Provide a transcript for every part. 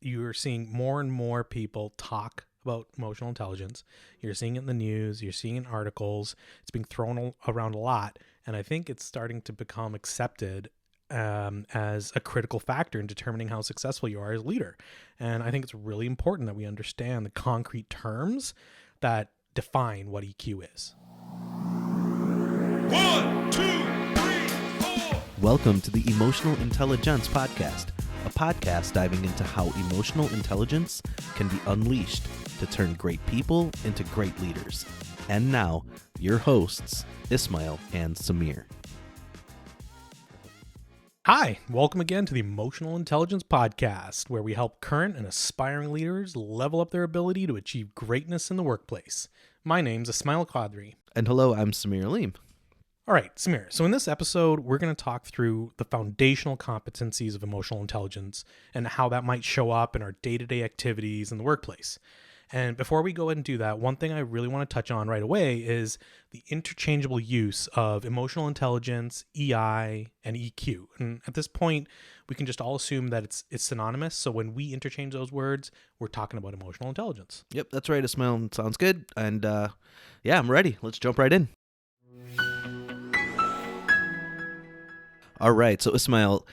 you're seeing more and more people talk about emotional intelligence. You're seeing it in the news, you're seeing it in articles. It's being thrown around a lot. And I think it's starting to become accepted as a critical factor in determining how successful you are as a leader. And I think it's really important that we understand the concrete terms that define what EQ is. 1, 2, 3, 4. Welcome to the Emotional Intelli-Gents podcast, a podcast diving into how emotional intelligence can be unleashed to turn great people into great leaders. And now, your hosts, Ismail and Samir. Hi, welcome again to the Emotional Intelligence Podcast, where we help current and aspiring leaders level up their ability to achieve greatness in the workplace. My name's Ismail Qadri. And hello, I'm Samir Aleem. All right, Samir. So in this episode, we're going to talk through the foundational competencies of emotional intelligence and how that might show up in our day-to-day activities in the workplace. And before we go ahead and do that, one thing I really want to touch on right away is the interchangeable use of emotional intelligence, EI, and EQ. And at this point, we can just all assume that it's synonymous. So when we interchange those words, we're talking about emotional intelligence. Yep, that's right, Ismail. Sounds good. And yeah, I'm ready. Let's jump right in. All right, so Ismail,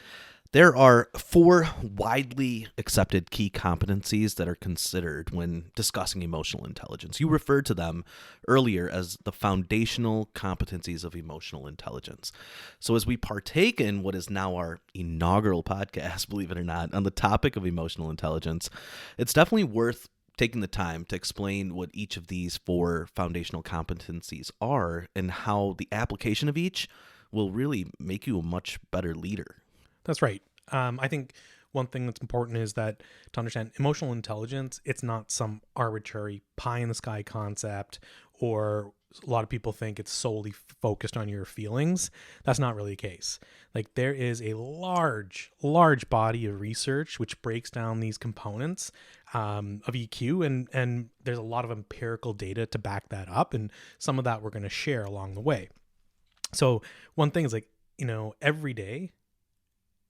there are 4 widely accepted key competencies that are considered when discussing emotional intelligence. You referred to them earlier as the foundational competencies of emotional intelligence. So as we partake in what is now our inaugural podcast, believe it or not, on the topic of emotional intelligence, it's definitely worth taking the time to explain what each of these 4 foundational competencies are and how the application of each will really make you a much better leader. That's right. I think one thing that's important is that to understand emotional intelligence, it's not some arbitrary pie in the sky concept, or a lot of people think it's solely focused on your feelings. That's not really the case. Like, there is a large body of research which breaks down these components of EQ, and there's a lot of empirical data to back that up, and some of that we're going to share along the way. So one thing is, like, every day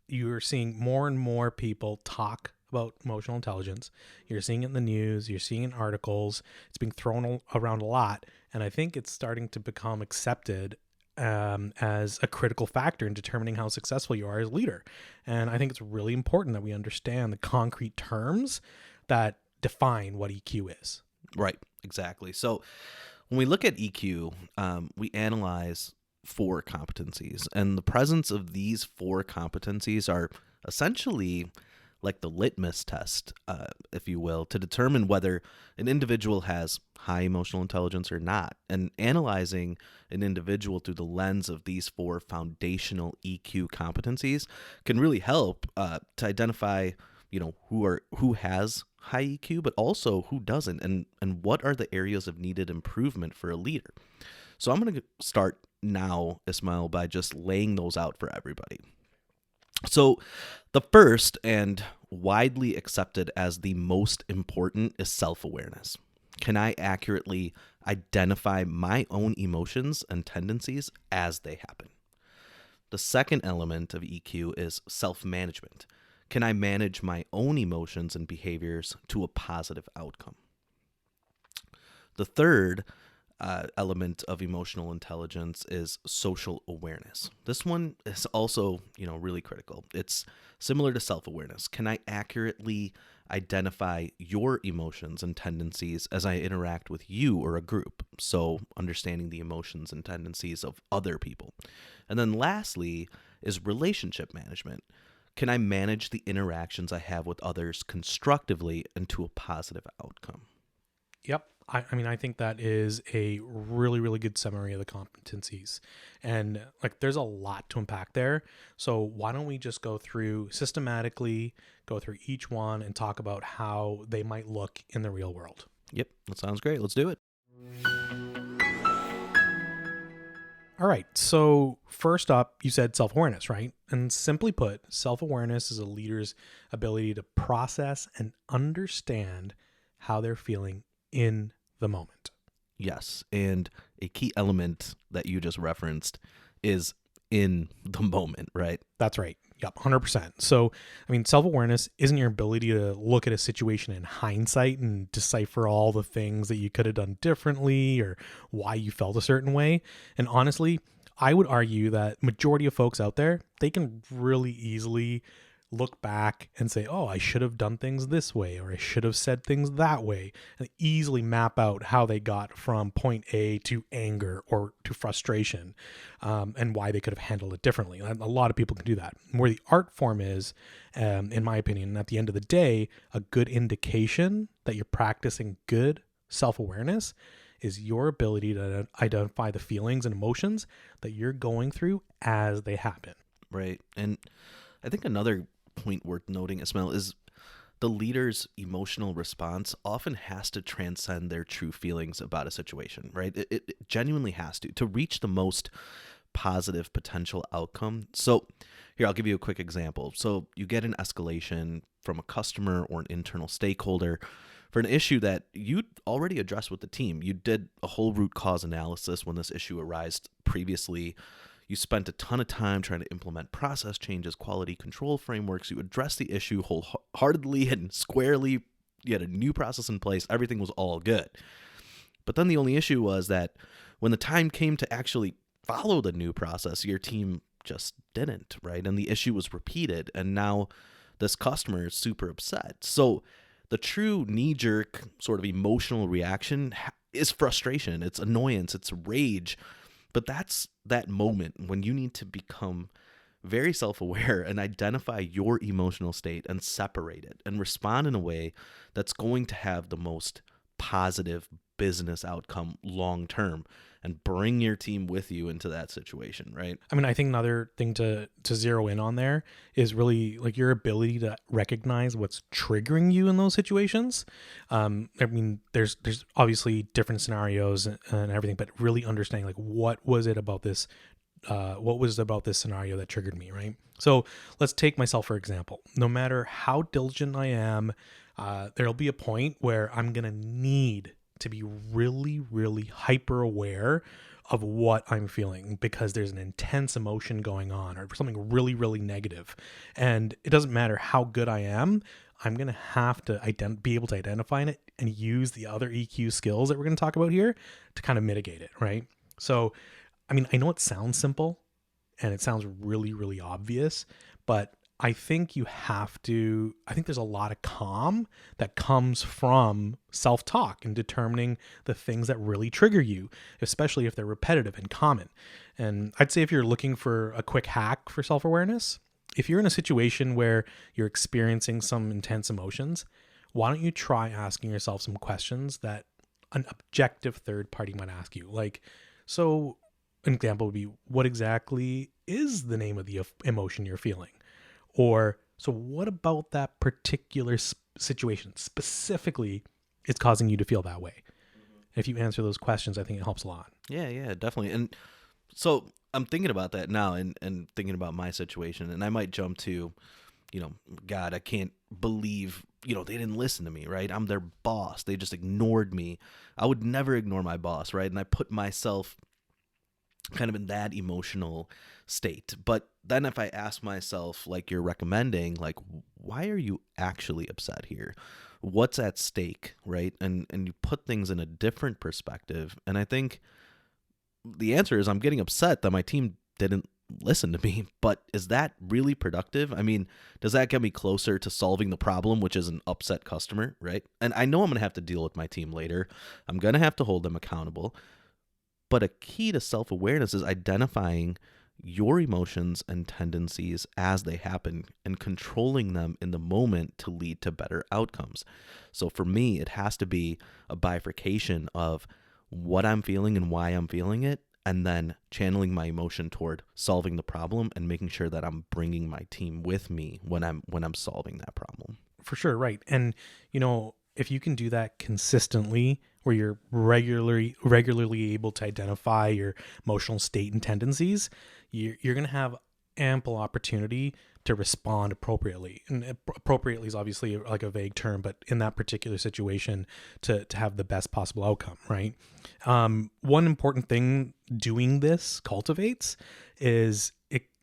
you're seeing more and more people talk about emotional intelligence. You're seeing it in the news, you're seeing it in articles. It's being thrown around a lot. And I think it's starting to become accepted as a critical factor in determining how successful you are as a leader. And I think it's really important that we understand the concrete terms that define what EQ is. Right, exactly. So when we look at EQ, we analyze 4 competencies, and the presence of these 4 competencies are essentially like the litmus test, if you will, to determine whether an individual has high emotional intelligence or not. And analyzing an individual through the lens of these 4 foundational EQ competencies can really help to identify, who has high EQ, but also who doesn't, and what are the areas of needed improvement for a leader. So I'm going to start now, Ismail, by just laying those out for everybody. So the first and widely accepted as the most important is self-awareness. Can I accurately identify my own emotions and tendencies as they happen? The second element of EQ is self-management. Can I manage my own emotions and behaviors to a positive outcome? The third element of emotional intelligence is social awareness. This one is also, really critical. It's similar to self-awareness. Can I accurately identify your emotions and tendencies as I interact with you or a group? So understanding the emotions and tendencies of other people. And then lastly is relationship management. Can I manage the interactions I have with others constructively and to a positive outcome? Yep. I think that is a really, really good summary of the competencies. And there's a lot to unpack there. So why don't we just go through systematically, go through each one and talk about how they might look in the real world. Yep, that sounds great. Let's do it. All right. So first up, you said self-awareness, right? And simply put, self-awareness is a leader's ability to process and understand how they're feeling in the moment. Yes, and a key element that you just referenced is in the moment, right? That's right. Yep, 100%. So, I mean, self-awareness isn't your ability to look at a situation in hindsight and decipher all the things that you could have done differently or why you felt a certain way. And honestly, I would argue that majority of folks out there, they can really easily look back and say, oh, I should have done things this way, or I should have said things that way, and easily map out how they got from point A to anger or to frustration, and why they could have handled it differently. And a lot of people can do that. Where the art form is, in my opinion, at the end of the day, a good indication that you're practicing good self-awareness is your ability to identify the feelings and emotions that you're going through as they happen. Right. And I think another point worth noting, Ismail, is the leader's emotional response often has to transcend their true feelings about a situation, right? It genuinely has to reach the most positive potential outcome. So here, I'll give you a quick example. So you get an escalation from a customer or an internal stakeholder for an issue that you'd already addressed with the team. You did a whole root cause analysis when this issue arose previously. You spent a ton of time trying to implement process changes, quality control frameworks. You addressed the issue wholeheartedly and squarely. You had a new process in place. Everything was all good. But then the only issue was that when the time came to actually follow the new process, your team just didn't, right? And the issue was repeated. And now this customer is super upset. So the true knee-jerk sort of emotional reaction is frustration. It's annoyance. It's rage. But that's that moment when you need to become very self-aware and identify your emotional state and separate it and respond in a way that's going to have the most positive business outcome long term and bring your team with you into that situation, right? I mean, I think another thing to zero in on there is really like your ability to recognize what's triggering you in those situations. I mean, there's obviously different scenarios and everything, but really understanding like what was it about this scenario that triggered me, right? So let's take myself for example. No matter how diligent I am, there'll be a point where I'm gonna need to be really, really hyper aware of what I'm feeling because there's an intense emotion going on or something really, really negative. And it doesn't matter how good I am, I'm going to have to be able to identify it and use the other EQ skills that we're going to talk about here to kind of mitigate it, right? So, I mean, I know it sounds simple and it sounds really, really obvious, but I think there's a lot of calm that comes from self-talk and determining the things that really trigger you, especially if they're repetitive and common. And I'd say if you're looking for a quick hack for self-awareness, if you're in a situation where you're experiencing some intense emotions, why don't you try asking yourself some questions that an objective third party might ask you? Like, so an example would be, what exactly is the name of the emotion you're feeling? Or, so what about that particular situation specifically is causing you to feel that way? If you answer those questions, I think it helps a lot. Yeah, definitely. And so I'm thinking about that now and thinking about my situation. And I might jump to, God, I can't believe, they didn't listen to me, right? I'm their boss. They just ignored me. I would never ignore my boss, right? And I put myself kind of in that emotional state. But then if I ask myself, like you're recommending, like, why are you actually upset here? What's at stake, right? And you put things in a different perspective. And I think the answer is I'm getting upset that my team didn't listen to me. But is that really productive? I mean, does that get me closer to solving the problem, which is an upset customer, right? And I know I'm going to have to deal with my team later. I'm going to have to hold them accountable. But a key to self-awareness is identifying your emotions and tendencies as they happen and controlling them in the moment to lead to better outcomes. So for me, it has to be a bifurcation of what I'm feeling and why I'm feeling it, and then channeling my emotion toward solving the problem and making sure that I'm bringing my team with me when I'm solving that problem. For sure, right. And, if you can do that consistently, where you're regularly able to identify your emotional state and tendencies, you're going to have ample opportunity to respond appropriately. And appropriately is obviously like a vague term, but in that particular situation, to have the best possible outcome, right? One important thing doing this cultivates is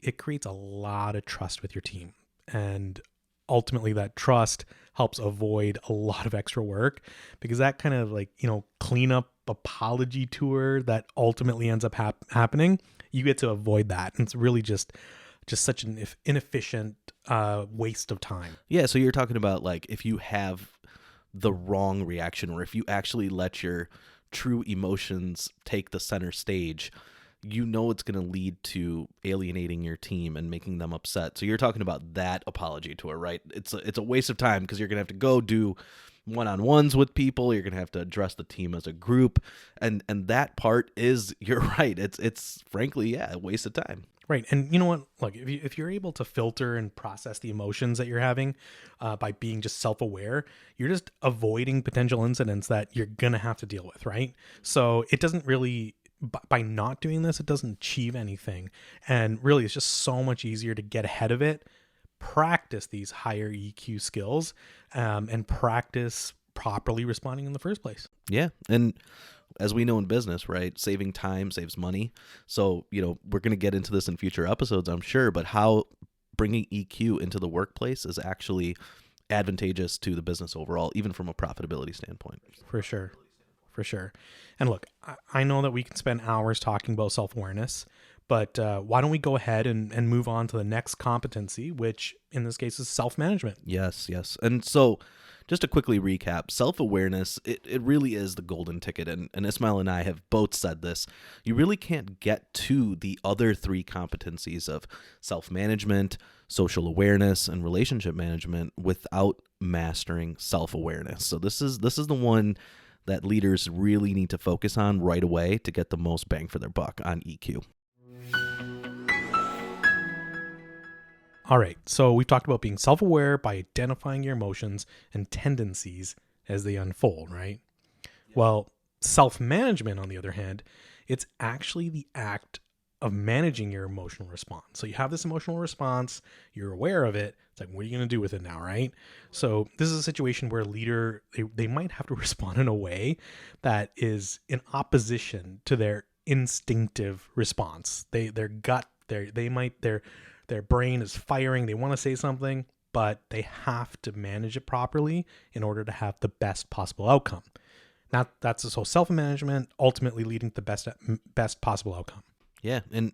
it creates a lot of trust with your team. And ultimately that trust helps avoid a lot of extra work, because that kind of like, cleanup apology tour that ultimately ends up happening, you get to avoid that. And it's really just such an inefficient waste of time. Yeah, so you're talking about like if you have the wrong reaction, or if you actually let your true emotions take the center stage, it's going to lead to alienating your team and making them upset. So you're talking about that apology tour, right? It's a waste of time, because you're going to have to go do one-on-ones with people. You're going to have to address the team as a group. And that part is, you're right. It's frankly, a waste of time. Right. And you know what? Look, if you're able to filter and process the emotions that you're having by being just self-aware, you're just avoiding potential incidents that you're going to have to deal with, right? So it doesn't really, by not doing this, it doesn't achieve anything. And really, it's just so much easier to get ahead of it, practice these higher EQ skills, and practice properly responding in the first place. Yeah. And as we know in business, right, saving time saves money. So, we're going to get into this in future episodes, I'm sure, but how bringing EQ into the workplace is actually advantageous to the business overall, even from a profitability standpoint. For sure. And look, I know that we can spend hours talking about self-awareness, but why don't we go ahead and move on to the next competency, which in this case is self-management. Yes. And so just to quickly recap, self-awareness, it really is the golden ticket. And Ismail and I have both said this. You really can't get to the other three competencies of self-management, social awareness, and relationship management without mastering self-awareness. So this is the one that leaders really need to focus on right away to get the most bang for their buck on EQ. All right, so we've talked about being self-aware by identifying your emotions and tendencies as they unfold, right? Well, self-management, on the other hand, it's actually the act of managing your emotional response. So you have this emotional response, you're aware of it. It's like, what are you going to do with it now, right? So this is a situation where a leader, they might have to respond in a way that is in opposition to their instinctive response. Their gut, their brain is firing. They want to say something, but they have to manage it properly in order to have the best possible outcome. Now, that's so self-management ultimately leading to the best possible outcome. Yeah, and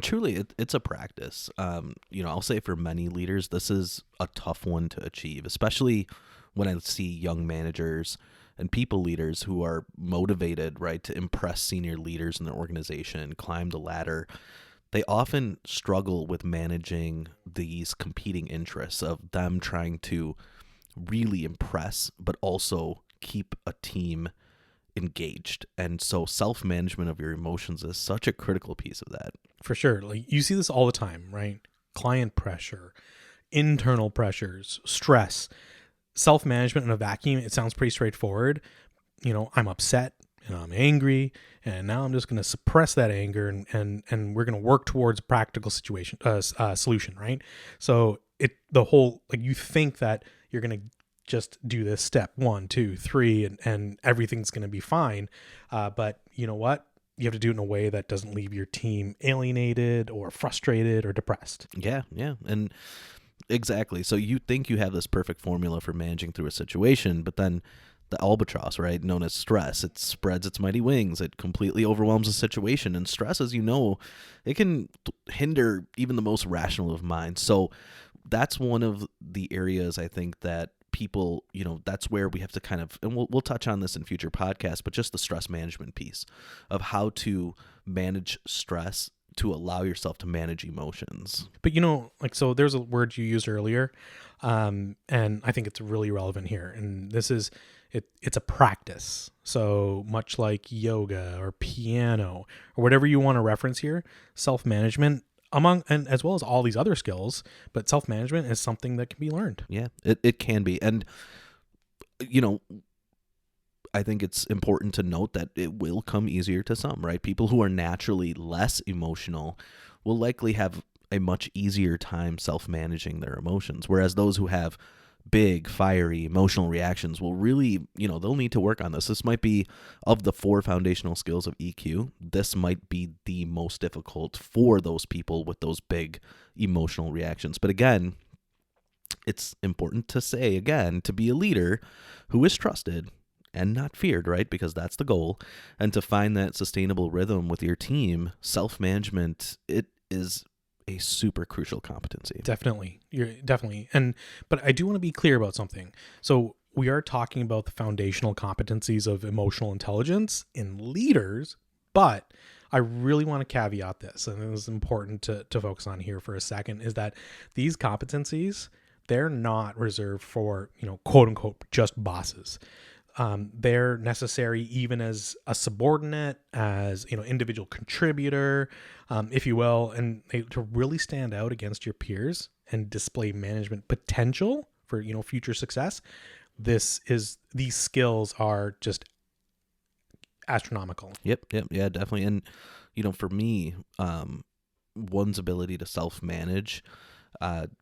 truly, it's a practice. I'll say for many leaders, this is a tough one to achieve, especially when I see young managers and people leaders who are motivated, right, to impress senior leaders in their organization, climb the ladder. They often struggle with managing these competing interests of them trying to really impress, but also keep a team engaged. And so self-management of your emotions is such a critical piece of that. For sure. Like you see this all the time, right? Client pressure, internal pressures, stress, self-management in a vacuum. It sounds pretty straightforward. I'm upset and I'm angry, and now I'm just going to suppress that anger and we're going to work towards a practical solution, right? So you think that you're going to just do this step 1, 2, 3, and everything's going to be fine. But you know what? You have to do it in a way that doesn't leave your team alienated or frustrated or depressed. Yeah. And exactly. So you think you have this perfect formula for managing through a situation, but then the albatross, right, known as stress, it spreads its mighty wings. It completely overwhelms the situation. And stress, as you know, it can hinder even the most rational of minds. So that's one of the areas I think that people, that's where we have to kind of, and we'll touch on this in future podcasts, but just the stress management piece of how to manage stress to allow yourself to manage emotions. But so there's a word you used earlier, and I think it's really relevant here. And this is, it's a practice. So much like yoga or piano or whatever you want to reference here, self-management and as well as all these other skills, but self-management is something that can be learned. Yeah, it can be. And, I think it's important to note that it will come easier to some, right? People who are naturally less emotional will likely have a much easier time self-managing their emotions, whereas those who have big, fiery, emotional reactions will really, they'll need to work on this. This might be, of the 4 foundational skills of EQ, this might be the most difficult for those people with those big emotional reactions. But again, it's important to say, again, to be a leader who is trusted and not feared, right? Because that's the goal. And to find that sustainable rhythm with your team, self-management, it is a super crucial competency. Definitely. But I do want to be clear about something. So we are talking about the foundational competencies of emotional intelligence in leaders, but I really want to caveat this, and it is important to focus on here for a second, is that these competencies, they're not reserved for, quote unquote, just bosses. They're necessary even as a subordinate, as, individual contributor, if you will, and to really stand out against your peers and display management potential for, future success. These skills are just astronomical. Yep. Yeah, definitely. And, for me, one's ability to self-manage,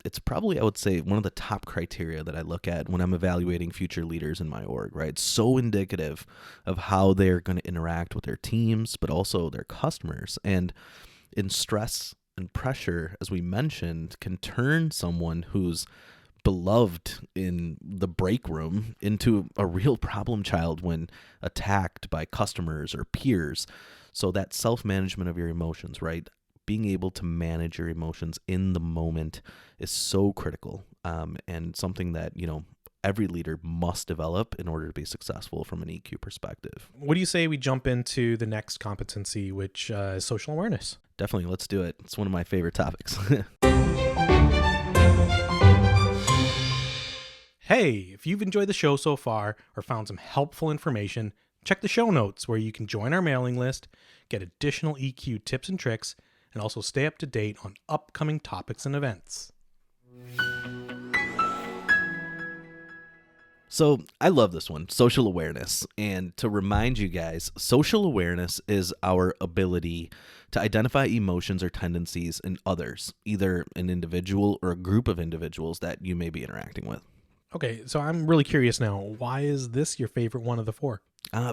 it's probably, I would say, one of the top criteria that I look at when I'm evaluating future leaders in my org, right? It's so indicative of how they're going to interact with their teams, but also their customers. And in stress and pressure, as we mentioned, can turn someone who's beloved in the break room into a real problem child when attacked by customers or peers. So that self-management of your emotions, right? Being able to manage your emotions in the moment is so critical, and something that, every leader must develop in order to be successful from an EQ perspective. What do you say we jump into the next competency, which is social awareness? Definitely. Let's do it. It's one of my favorite topics. Hey, if you've enjoyed the show so far or found some helpful information, check the show notes where you can join our mailing list, get additional EQ tips and tricks, and also stay up to date on upcoming topics and events. So I love this one, social awareness. And to remind you guys, social awareness is our ability to identify emotions or tendencies in others, either an individual or a group of individuals that you may be interacting with. Okay, so I'm really curious now. Why is this your favorite one of the 4?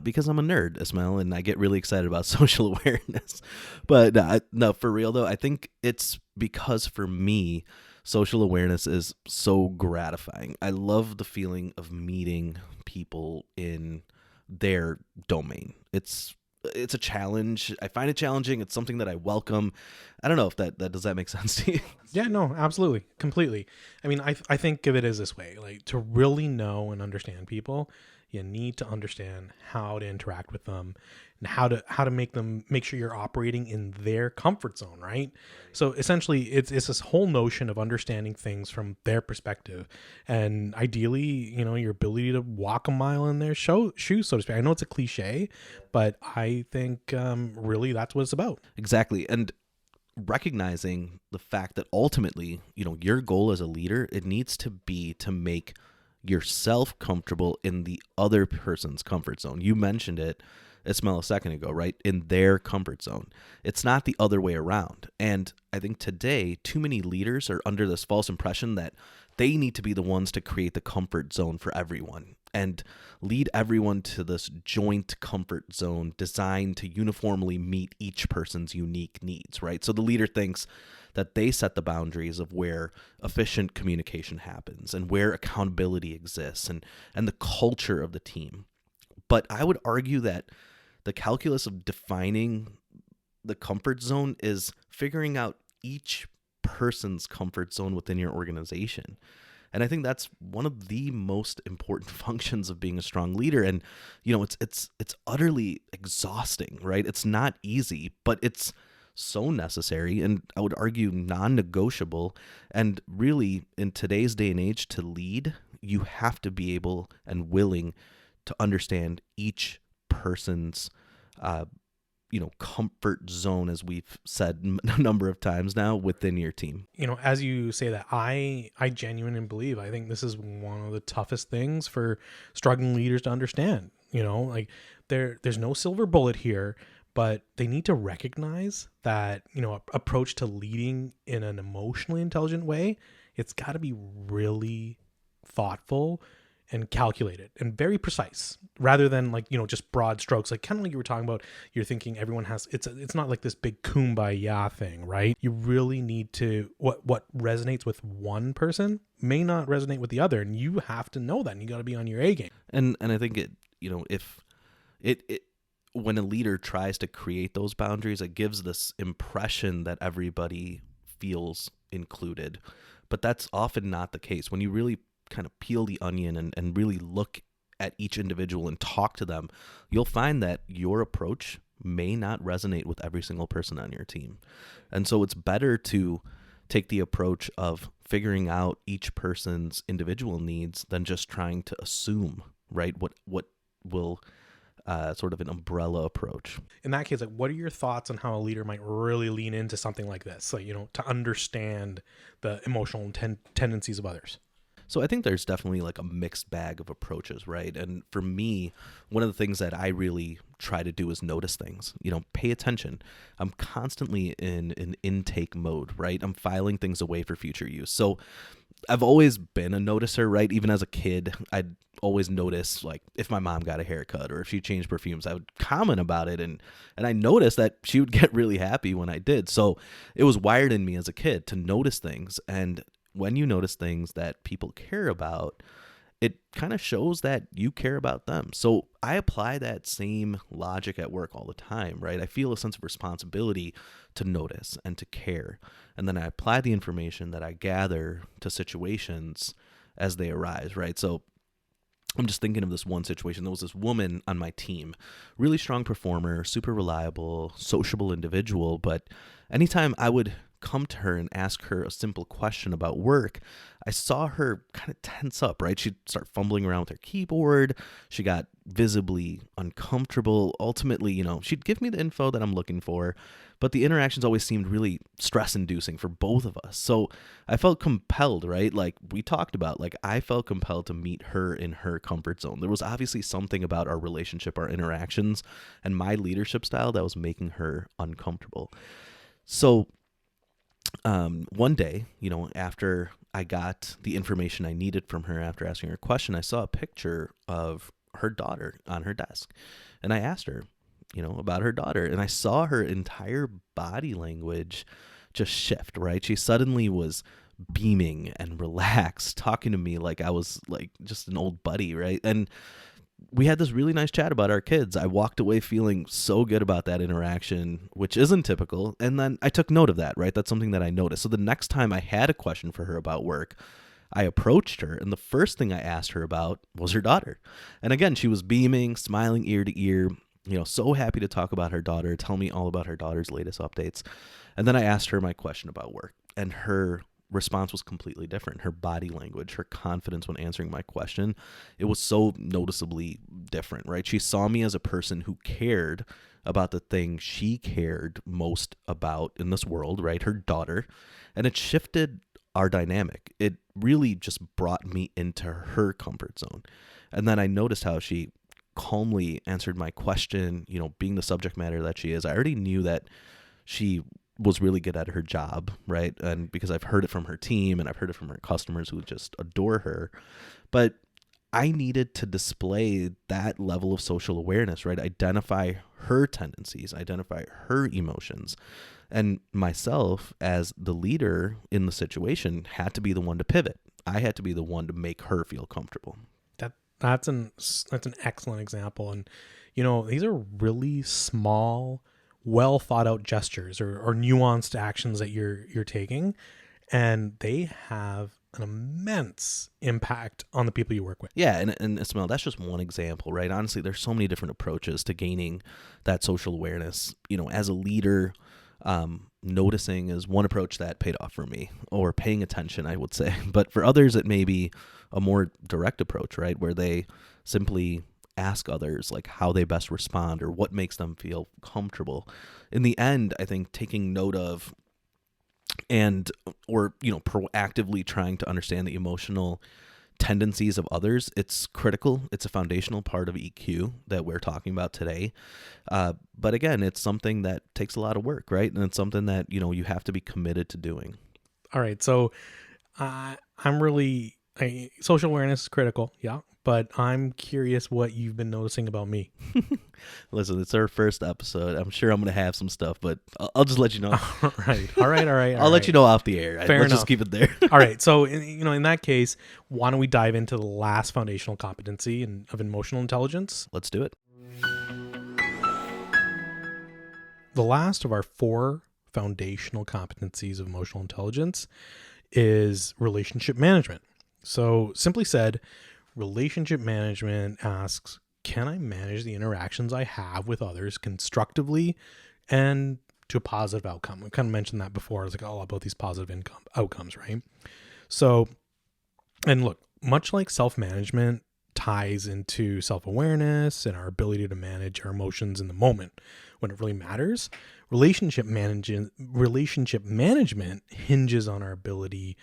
Because I'm a nerd, Ismail, and I get really excited about social awareness. But no, for real though, I think it's because for me, social awareness is so gratifying. I love the feeling of meeting people in their domain. It's a challenge. I find it challenging. It's something that I welcome. I don't know if that does that make sense to you? Yeah, no, absolutely. Completely. I mean, I think of it as this way, like to really know and understand people, you need to understand how to interact with them and how to make sure you're operating in their comfort zone, right? So essentially it's this whole notion of understanding things from their perspective, and ideally, your ability to walk a mile in their shoes, so to speak. I know it's a cliche, but I think really that's what it's about. Exactly. And recognizing the fact that ultimately, your goal as a leader, it needs to be to make yourself comfortable in the other person's comfort zone. You mentioned it, Ismail, a second ago, right? In their comfort zone. It's not the other way around. And I think today, too many leaders are under this false impression that they need to be the ones to create the comfort zone for everyone and lead everyone to this joint comfort zone designed to uniformly meet each person's unique needs, right? So the leader thinks that they set the boundaries of where efficient communication happens and where accountability exists and the culture of the team. But I would argue that the calculus of defining the comfort zone is figuring out each person's comfort zone within your organization. And I think that's one of the most important functions of being a strong leader. And, it's utterly exhausting, right? It's not easy, but it's so necessary, and I would argue non-negotiable. And really, in today's day and age, to lead, you have to be able and willing to understand each person's comfort zone, as we've said a number of times now, within your team. As you say that, I genuinely believe, I think this is one of the toughest things for struggling leaders to understand. Like there's no silver bullet here, but they need to recognize that, approach to leading in an emotionally intelligent way, it's got to be really thoughtful and calculated and very precise, rather than like, just broad strokes. Like kind of like you were talking about, you're thinking everyone has, it's not like this big kumbaya thing, right? You really need to, what resonates with one person may not resonate with the other, and you have to know that, and you got to be on your A game. And I think if it when a leader tries to create those boundaries, it gives this impression that everybody feels included, but that's often not the case. When you really kind of peel the onion and really look at each individual and talk to them, you'll find that your approach may not resonate with every single person on your team. And so it's better to take the approach of figuring out each person's individual needs than just trying to assume, right, what will sort of an umbrella approach. In that case, like, what are your thoughts on how a leader might really lean into something like this, like, to understand the emotional tendencies of others? So I think there's definitely like a mixed bag of approaches, right? And for me, one of the things that I really try to do is notice things, pay attention. I'm constantly in an intake mode, right? I'm filing things away for future use. So I've always been a noticer, right? Even as a kid, I'd always notice, like, if my mom got a haircut or if she changed perfumes, I would comment about it. And I noticed that she would get really happy when I did. So it was wired in me as a kid to notice things. And when you notice things that people care about, it kind of shows that you care about them. So I apply that same logic at work all the time, right? I feel a sense of responsibility to notice and to care. And then I apply the information that I gather to situations as they arise, right? So I'm just thinking of this one situation. There was this woman on my team, really strong performer, super reliable, sociable individual. But anytime I would come to her and ask her a simple question about work, I saw her kind of tense up, right? She'd start fumbling around with her keyboard. She got visibly uncomfortable. Ultimately, she'd give me the info that I'm looking for, but the interactions always seemed really stress-inducing for both of us. So I felt compelled, right? Like we talked about, like I felt compelled to meet her in her comfort zone. There was obviously something about our relationship, our interactions, and my leadership style that was making her uncomfortable. So one day, after I got the information I needed from her after asking her a question, I saw a picture of her daughter on her desk. And I asked her, about her daughter. And I saw her entire body language just shift, right? She suddenly was beaming and relaxed, talking to me like I was like just an old buddy, right? And we had this really nice chat about our kids. I walked away feeling so good about that interaction, which isn't typical. And then I took note of that, right? That's something that I noticed. So the next time I had a question for her about work, I approached her, and the first thing I asked her about was her daughter. And again, she was beaming, smiling ear to ear, so happy to talk about her daughter, tell me all about her daughter's latest updates. And then I asked her my question about work, and her response was completely different. Her body language, her confidence when answering my question, it was so noticeably different, right? She saw me as a person who cared about the thing she cared most about in this world, right? Her daughter. And it shifted our dynamic. It really just brought me into her comfort zone. And then I noticed how she calmly answered my question, being the subject matter that she is. I already knew that she was really good at her job, right? And because I've heard it from her team and I've heard it from her customers who just adore her. But I needed to display that level of social awareness, right? Identify her tendencies, identify her emotions. And myself, as the leader in the situation, had to be the one to pivot. I had to be the one to make her feel comfortable. That's an excellent example. And, these are really small, well thought out gestures or nuanced actions that you're taking, and they have an immense impact on the people you work with. Yeah, and Ismail, that's just one example, right? Honestly, there's so many different approaches to gaining that social awareness. As a leader, noticing is one approach that paid off for me, or paying attention, I would say. But for others, it may be a more direct approach, right? Where they simply ask others like how they best respond or what makes them feel comfortable. In the end, I think taking note of or proactively trying to understand the emotional tendencies of others, it's critical. It's a foundational part of EQ that we're talking about today. But again, it's something that takes a lot of work, right? And it's something that, you have to be committed to doing. All right. So I'm really Social awareness is critical, yeah, but I'm curious what you've been noticing about me. Listen, it's our first episode. I'm sure I'm going to have some stuff, but I'll just let you know. All right. I'll let you know off the air. Fair Let's enough. just keep it there. All right. So, in that case, why don't we dive into the last foundational competency of emotional intelligence? Let's do it. The last of our 4 foundational competencies of emotional intelligence is relationship management. So, simply said, relationship management asks, can I manage the interactions I have with others constructively and to a positive outcome? We've kind of mentioned that before. I was like all about these positive outcomes, right? So, and look, much like self-management ties into self-awareness and our ability to manage our emotions in the moment when it really matters, relationship management hinges on our ability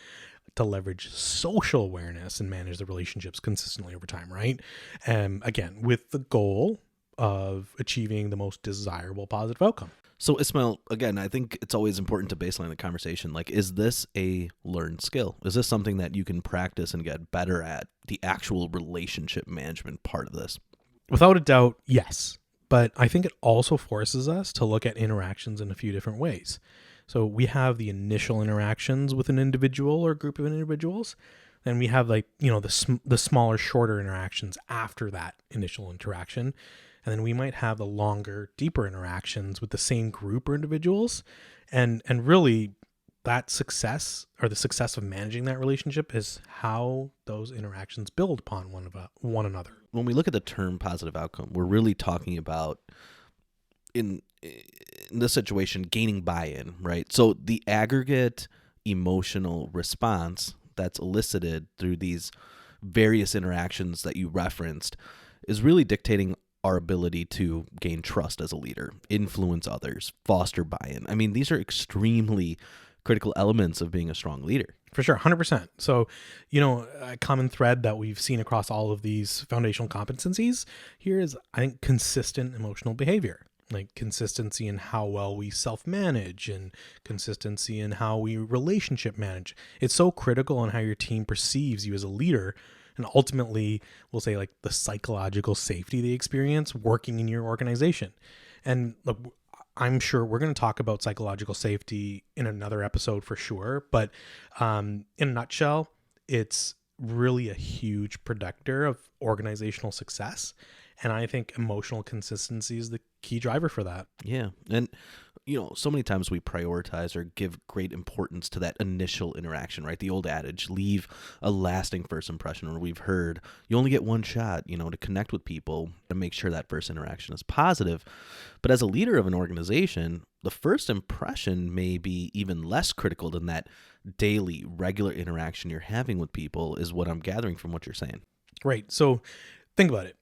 to leverage social awareness and manage the relationships consistently over time, right? Again, with the goal of achieving the most desirable positive outcome. So, Ismail, again, I think it's always important to baseline the conversation. Like, is this a learned skill? Is this something that you can practice and get better at, the actual relationship management part of this? Without a doubt, yes. But I think it also forces us to look at interactions in a few different ways. So we have the initial interactions with an individual or group of individuals. Then we have the smaller, shorter interactions after that initial interaction. And then we might have the longer, deeper interactions with the same group or individuals. And really that success or the success of managing that relationship is how those interactions build upon one another. When we look at the term positive outcome, we're really talking about in this situation gaining buy-in, right? So the aggregate emotional response that's elicited through these various interactions that you referenced is really dictating our ability to gain trust as a leader, influence others, foster buy-in. I mean, these are extremely critical elements of being a strong leader. For sure, 100%. So, a common thread that we've seen across all of these foundational competencies here is, I think, consistent emotional behavior, like consistency in how well we self-manage and consistency in how we relationship manage. It's so critical on how your team perceives you as a leader, and ultimately, we'll say like the psychological safety they experience working in your organization. And look, I'm sure we're going to talk about psychological safety in another episode for sure. But in a nutshell, it's really a huge predictor of organizational success. And I think emotional consistency is the key driver for that. Yeah. And, so many times we prioritize or give great importance to that initial interaction, right? The old adage, leave a lasting first impression, or we've heard you only get one shot, to connect with people to make sure that first interaction is positive. But as a leader of an organization, the first impression may be even less critical than that daily, regular interaction you're having with people, is what I'm gathering from what you're saying. Right. So think about it.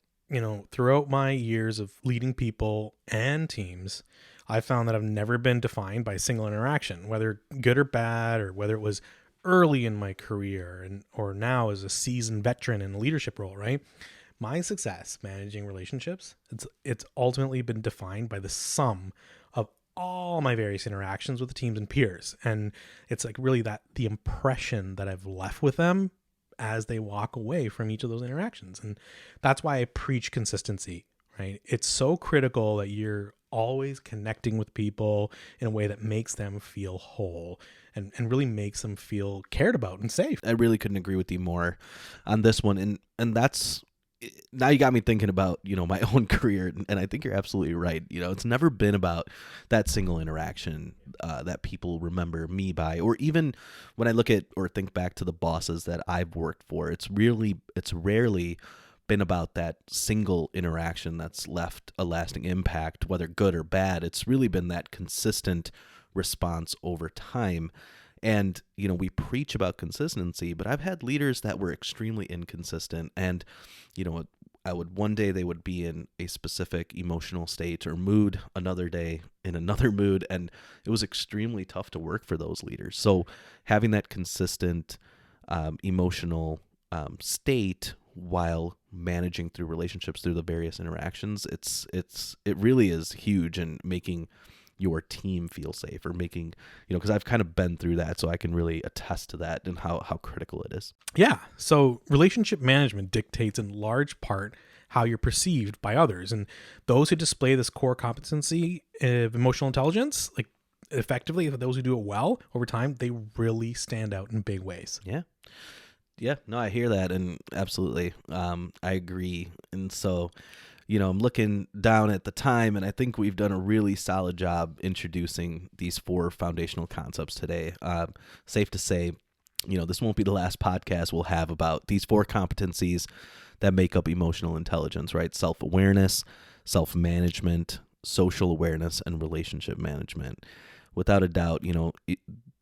Throughout my years of leading people and teams, I found that I've never been defined by a single interaction, whether good or bad, or whether it was early in my career or now as a seasoned veteran in a leadership role, right? My success managing relationships, it's ultimately been defined by the sum of all my various interactions with the teams and peers. And it's like really the impression that I've left with them as they walk away from each of those interactions. And that's why I preach consistency, right? It's so critical that you're always connecting with people in a way that makes them feel whole and really makes them feel cared about and safe. I really couldn't agree with you more on this one. And that's, now you got me thinking about, my own career. And I think you're absolutely right. It's never been about that single interaction that people remember me by, or even when I look at or think back to the bosses that I've worked for, it's rarely been about that single interaction that's left a lasting impact, whether good or bad. It's really been that consistent response over time. And, we preach about consistency, but I've had leaders that were extremely inconsistent. And, one day they would be in a specific emotional state or mood, another day in another mood. And it was extremely tough to work for those leaders. So having that consistent emotional state while managing through relationships through the various interactions, it really is huge in making your team feel safe, or making, because I've kind of been through that, so I can really attest to that and how critical it is. Yeah. So relationship management dictates in large part how you're perceived by others. And those who display this core competency of emotional intelligence, like effectively, those who do it well over time, they really stand out in big ways. Yeah, no, I hear that, and absolutely, I agree. And so, I'm looking down at the time, and I think we've done a really solid job introducing these 4 foundational concepts today. Safe to say, this won't be the last podcast we'll have about these 4 competencies that make up emotional intelligence, right? Self-awareness, self-management, social awareness, and relationship management. Without a doubt,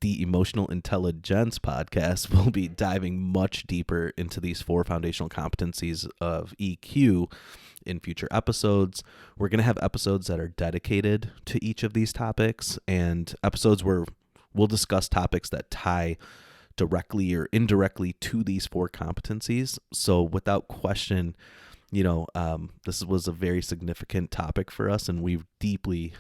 the Emotional Intelli-Gents podcast will be diving much deeper into these 4 foundational competencies of EQ in future episodes. We're going to have episodes that are dedicated to each of these topics, and episodes where we'll discuss topics that tie directly or indirectly to these 4 competencies. So without question, this was a very significant topic for us, and we deeply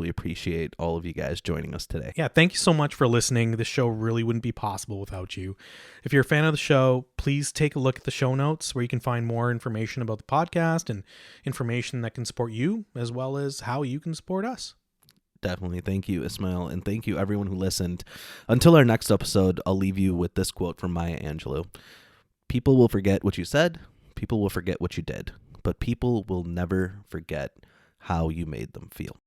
appreciate all of you guys joining us today. Yeah, thank you so much for listening. This show really wouldn't be possible without you. If you're a fan of the show, please take a look at the show notes where you can find more information about the podcast and information that can support you, as well as how you can support us. Definitely. Thank you, Ismail, and thank you everyone who listened. Until our next episode, I'll leave you with this quote from Maya Angelou. People will forget what you said, people will forget what you did, but people will never forget how you made them feel.